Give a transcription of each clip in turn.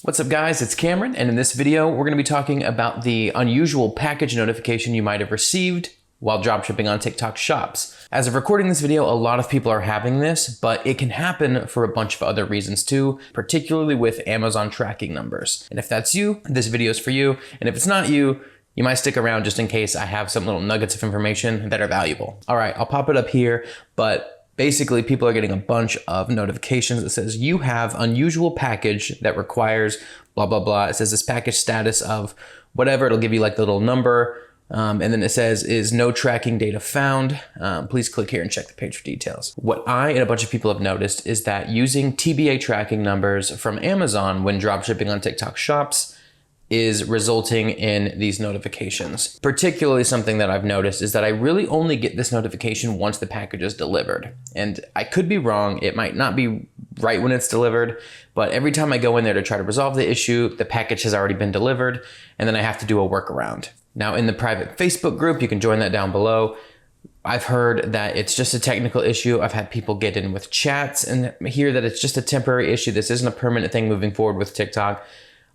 What's up guys, it's Cameron, and in this video we're going to be talking about the unusual package notification you might have received while dropshipping on TikTok shops. As of recording this video, a lot of people are having this, but it can happen for a bunch of other reasons too, particularly with Amazon tracking numbers. And if that's you, this video is for you. And if it's not you, you might stick around just in case I have some little nuggets of information that are valuable. All right, I'll pop it up here, but basically, people are getting a bunch of notifications that says you have unusual package that requires blah, blah, blah. It says this package status of whatever. It'll give you like the little number. And then it says is no tracking data found. Please click here and check the page for details. What I and a bunch of people have noticed is that using TBA tracking numbers from Amazon when dropshipping on TikTok shops is resulting in these notifications. Particularly something that I've noticed is that I really only get this notification once the package is delivered. And I could be wrong, it might not be right when it's delivered, but every time I go in there to try to resolve the issue, the package has already been delivered, and then I have to do a workaround. Now in the private Facebook group, you can join that down below. I've heard that it's just a technical issue. I've had people get in with chats and hear that it's just a temporary issue. This isn't a permanent thing moving forward with TikTok.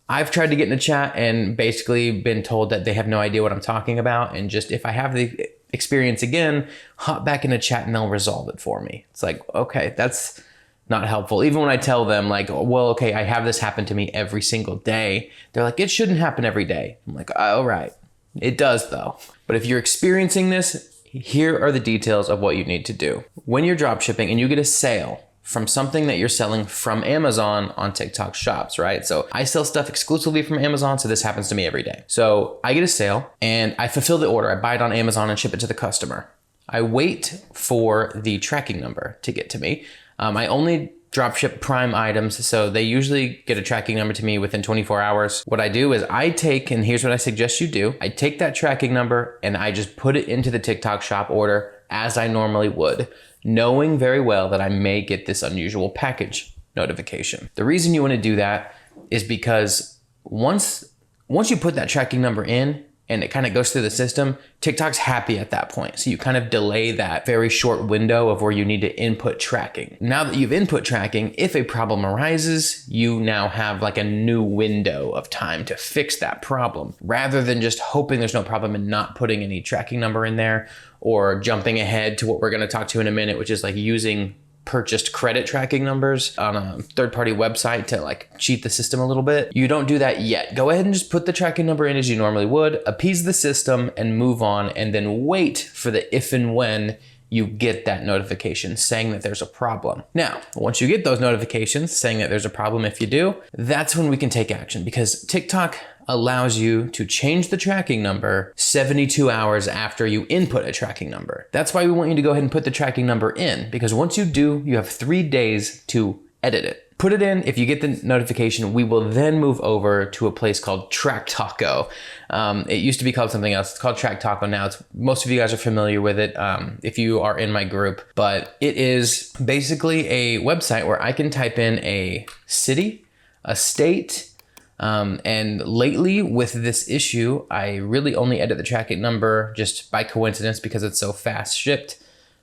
I've tried to get in a chat and basically been told that they have no idea what I'm talking about. And just if I have the experience again, hop back in a chat and they'll resolve it for me. It's like, okay, that's not helpful. Even when I tell them like, well, okay, I have this happen to me every single day. They're like, it shouldn't happen every day. I'm like, all right, it does though. But if you're experiencing this, here are the details of what you need to do. When you're dropshipping and you get a sale from something that you're selling from Amazon on TikTok shops, right? So I sell stuff exclusively from Amazon, so this happens to me every day. So I get a sale and I fulfill the order. I buy it on Amazon and ship it to the customer. I wait for the tracking number to get to me. I only dropship Prime items, so they usually get a tracking number to me within 24 hours. What I do is I take, and here's what I suggest you do, I take that tracking number and I just put it into the TikTok shop order as I normally would, knowing very well that I may get this unusual package notification. The reason you want to do that is because once you put that tracking number in and it kind of goes through the system, TikTok's happy at that point. So you kind of delay that very short window of where you need to input tracking. Now that you've input tracking, if a problem arises, you now have like a new window of time to fix that problem, rather than just hoping there's no problem and not putting any tracking number in there, or jumping ahead to what we're going to talk to in a minute, which is like using purchased credit tracking numbers on a third-party website to like cheat the system a little bit. You don't do that yet. Go ahead and just put the tracking number in as you normally would, appease the system and move on, and then wait for the if and when you get that notification saying that there's a problem. Now, once you get those notifications saying that there's a problem, if you do, that's when we can take action, because TikTok allows you to change the tracking number 72 hours after you input a tracking number. That's why we want you to go ahead and put the tracking number in, because once you do, you have 3 days to edit it. Put it in. If you get the notification, we will then move over to a place called Track Taco. It used to be called something else. It's called Track Taco now. Most of you guys are familiar with it if you are in my group, but it is basically a website where I can type in a city, a state, and lately with this issue, I really only edit the tracking number just by coincidence because it's so fast shipped.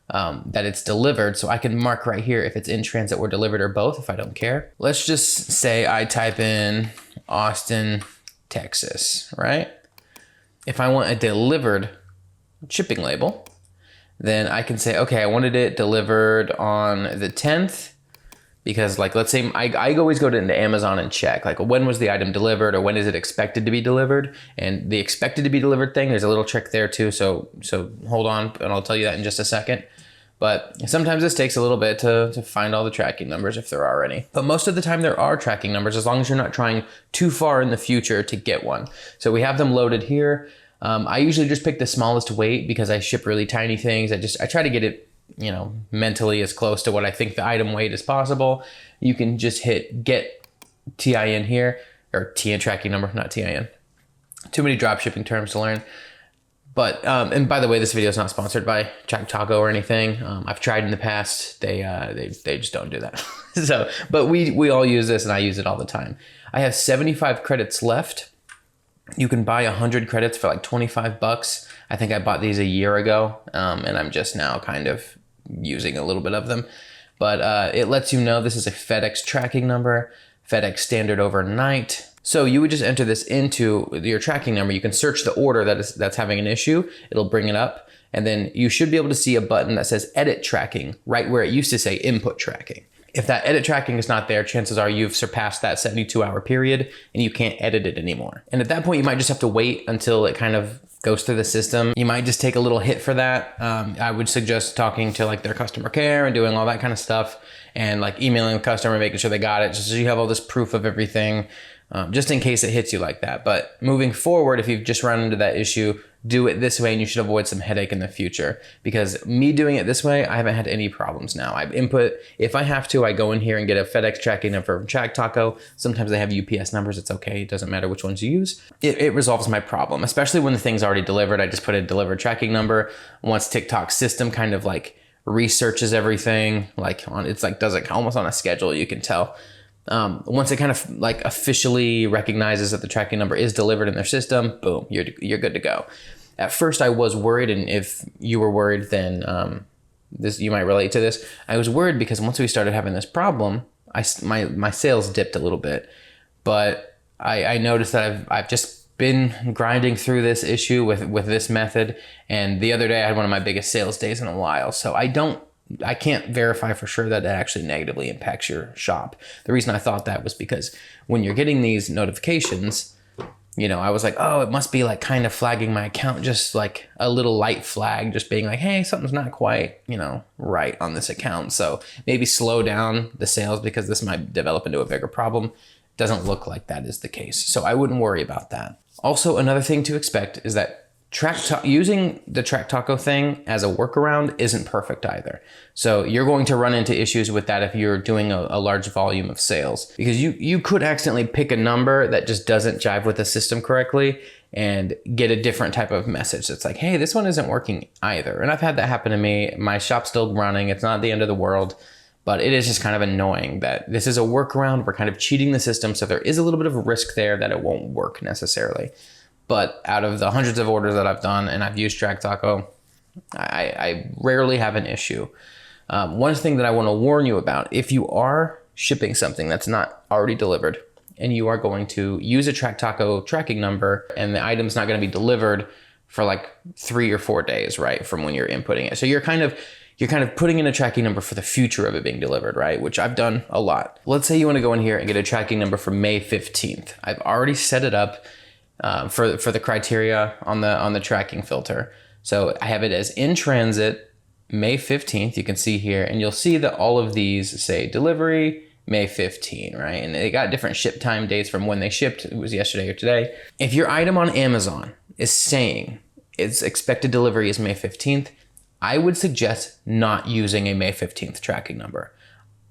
That it's delivered. So I can mark right here if it's in transit or delivered or both if I don't care. Let's just say I type in Austin, Texas, right? If I want a delivered shipping label, then I can say, okay, I wanted it delivered on the 10th, because like, let's say I always go into Amazon and check like when was the item delivered or when is it expected to be delivered. And the expected to be delivered thing, there's a little trick there too. So hold on and I'll tell you that in just a second. But sometimes this takes a little bit to find all the tracking numbers if there are any. But most of the time there are tracking numbers as long as you're not trying too far in the future to get one. So we have them loaded here. I usually just pick the smallest weight because I ship really tiny things. I try to get it, you know, mentally as close to what I think the item weight is possible. You can just hit get TIN here, or TIN tracking number, not TIN. Too many drop shipping terms to learn. But, and by the way, this video is not sponsored by Track Taco or anything. I've tried in the past. They just don't do that. So, but we all use this and I use it all the time. I have 75 credits left. You can buy 100 credits for like 25 bucks. I think I bought these a year ago, and I'm just now kind of using a little bit of them. But it lets you know this is a FedEx tracking number. FedEx standard overnight. So you would just enter this into your tracking number. You can search the order that's having an issue. It'll bring it up. And then you should be able to see a button that says edit tracking right where it used to say input tracking. If that edit tracking is not there, chances are you've surpassed that 72-hour period and you can't edit it anymore. And at that point, you might just have to wait until it kind of goes through the system. You might just take a little hit for that. I would suggest talking to like their customer care and doing all that kind of stuff, and like emailing the customer, making sure they got it, just so you have all this proof of everything, just in case it hits you like that. But moving forward, if you've just run into that issue, do it this way and you should avoid some headache in the future. Because me doing it this way, I haven't had any problems now. I input, if I have to, I go in here and get a FedEx tracking number from Track Taco. Sometimes they have UPS numbers, it's okay. It doesn't matter which ones you use. It resolves my problem, especially when the thing's already delivered. I just put a delivered tracking number. Once TikTok's system kind of like researches everything, it's like does it almost on a schedule, you can tell. Once it kind of like officially recognizes that the tracking number is delivered in their system, boom, you're good to go. At first I was worried, and if you were worried, then you might relate to this. I was worried because once we started having this problem, my sales dipped a little bit, but I noticed that I've just been grinding through this issue with this method. And the other day I had one of my biggest sales days in a while. So I can't verify for sure that it actually negatively impacts your shop. The reason I thought that was because when you're getting these notifications, I was like, oh, it must be like kind of flagging my account, just like a little light flag, just being like, hey, something's not quite, right on this account. So maybe slow down the sales because this might develop into a bigger problem. Doesn't look like that is the case. So I wouldn't worry about that. Also, another thing to expect is that using the Track Taco thing as a workaround isn't perfect either. So you're going to run into issues with that if you're doing a large volume of sales, because you could accidentally pick a number that just doesn't jive with the system correctly and get a different type of message. It's like, hey, this one isn't working either. And I've had that happen to me. My shop's still running. It's not the end of the world, but it is just kind of annoying that this is a workaround. We're kind of cheating the system. So there is a little bit of a risk there that it won't work necessarily. But out of the hundreds of orders that I've done and I've used Track Taco, I rarely have an issue. One thing that I want to warn you about, if you are shipping something that's not already delivered and you are going to use a Track Taco tracking number and the item's not going to be delivered for like 3 or 4 days, right, from when you're inputting it. So you're kind of putting in a tracking number for the future of it being delivered, right? Which I've done a lot. Let's say you want to go in here and get a tracking number for May 15th. I've already set it up for the criteria on the tracking filter. So I have it as in transit, May 15th, you can see here, and you'll see that all of these say delivery, May 15, right? And they got different ship time dates from when they shipped. It was yesterday or today. If your item on Amazon is saying its expected delivery is May 15th, I would suggest not using a May 15th tracking number.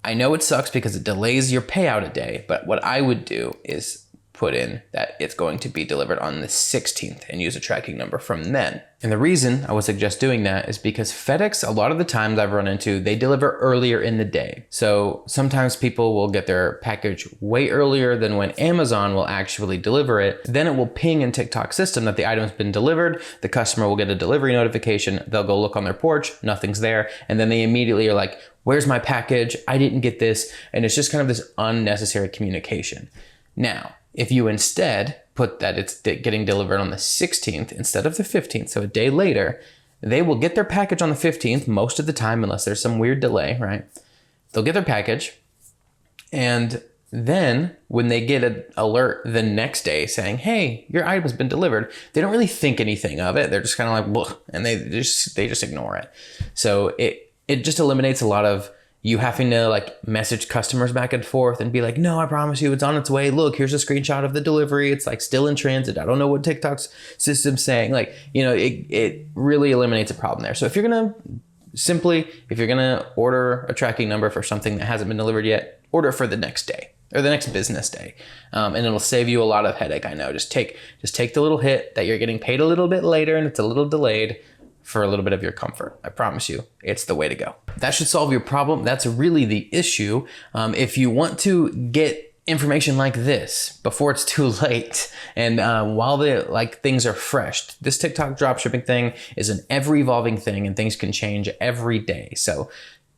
I know it sucks because it delays your payout a day, but what I would do is put in that it's going to be delivered on the 16th and use a tracking number from then. And the reason I would suggest doing that is because FedEx, a lot of the times I've run into, they deliver earlier in the day. So sometimes people will get their package way earlier than when Amazon will actually deliver it. Then it will ping in TikTok's system that the item's been delivered. The customer will get a delivery notification. They'll go look on their porch, nothing's there. And then they immediately are like, where's my package? I didn't get this. And it's just kind of this unnecessary communication. Now, if you instead put that it's getting delivered on the 16th instead of the 15th, so a day later, they will get their package on the 15th most of the time, unless there's some weird delay, right? They'll get their package, and then when they get an alert the next day saying, hey, your item has been delivered, they don't really think anything of it. They're just kind of like, bleh, and they just ignore it. So it just eliminates a lot of you having to like message customers back and forth and be like, no, I promise you it's on its way. Look, here's a screenshot of the delivery. It's like still in transit. I don't know what TikTok's system's saying. Like, it really eliminates a problem there. So if you're going to order a tracking number for something that hasn't been delivered yet, order for the next day or the next business day. And it'll save you a lot of headache. I know, just take the little hit that you're getting paid a little bit later and it's a little delayed for a little bit of your comfort. I promise you, it's the way to go. That should solve your problem. That's really the issue. If you want to get information like this before it's too late and while things are fresh, this TikTok dropshipping thing is an ever evolving thing and things can change every day. So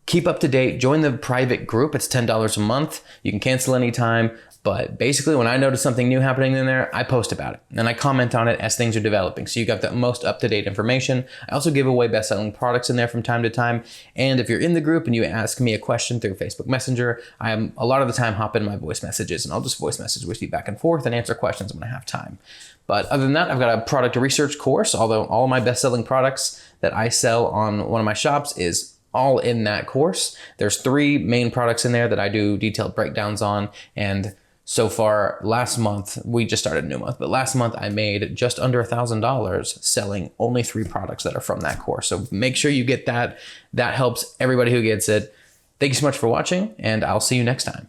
keep up to date, join the private group. It's $10 a month. You can cancel anytime, But basically, when I notice something new happening in there, I post about it and I comment on it as things are developing. So you got the most up-to-date information. I also give away best-selling products in there from time to time. And if you're in the group and you ask me a question through Facebook Messenger, I am a lot of the time hop in my voice messages and I'll just voice message with you back and forth and answer questions when I have time. But other than that, I've got a product research course, although all of my best-selling products that I sell on one of my shops is all in that course. There's 3 main products in there that I do detailed breakdowns on. And so far, last month, we just started a new month, but last month I made just under $1,000 selling only 3 products that are from that course. So make sure you get that. That helps everybody who gets it. Thank you so much for watching, and I'll see you next time.